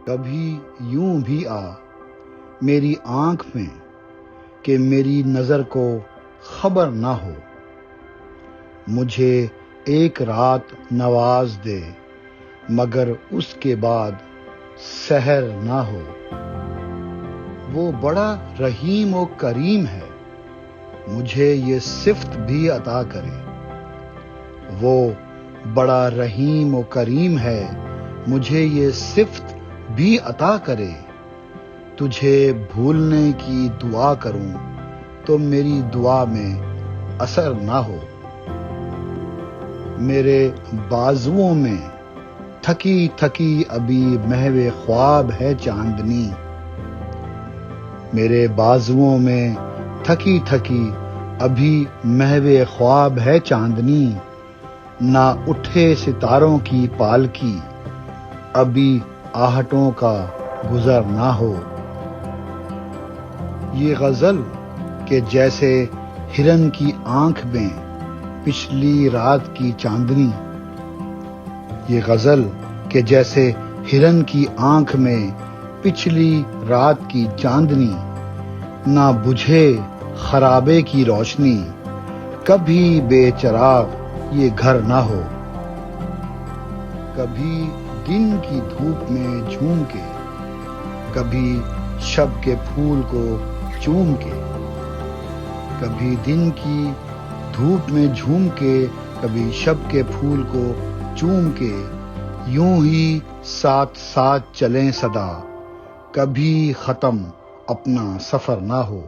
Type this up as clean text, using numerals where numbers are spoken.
کبھی یوں بھی آ میری آنکھ میں کہ میری نظر کو خبر نہ ہو، مجھے ایک رات نواز دے مگر اس کے بعد سحر نہ ہو۔ وہ بڑا رحیم و کریم ہے، مجھے یہ صفت بھی عطا کرے۔ وہ بڑا رحیم و کریم ہے، مجھے یہ صفت بھی عطا کرے۔ تجھے بھولنے کی دعا کروں تو میری دعا میں اثر نہ ہو۔ میرے بازوؤں میں تھکی تھکی ابھی محو خواب ہے چاندنی، میرے بازوؤں میں تھکی تھکی ابھی محو خواب ہے چاندنی، نہ اٹھے ستاروں کی پالکی ابھی آہٹوں کا گزر نہ ہو۔ یہ غزل کہ جیسے ہرن کی آنکھ میں پچھلی رات کی چاندنی، یہ غزل کہ جیسے ہرن کی آنکھ میں پچھلی رات کی چاندنی، نہ بجھے خرابے کی روشنی کبھی بے چراغ یہ گھر نہ ہو۔ کبھی دن کی دھوپ میں جھوم کے، کبھی شب کے پھول کو چوم کے، کبھی دن کی دھوپ میں جھوم کے، کبھی شب کے پھول کو چوم کے، یوں ہی ساتھ ساتھ چلیں سدا، کبھی ختم اپنا سفر نہ ہو۔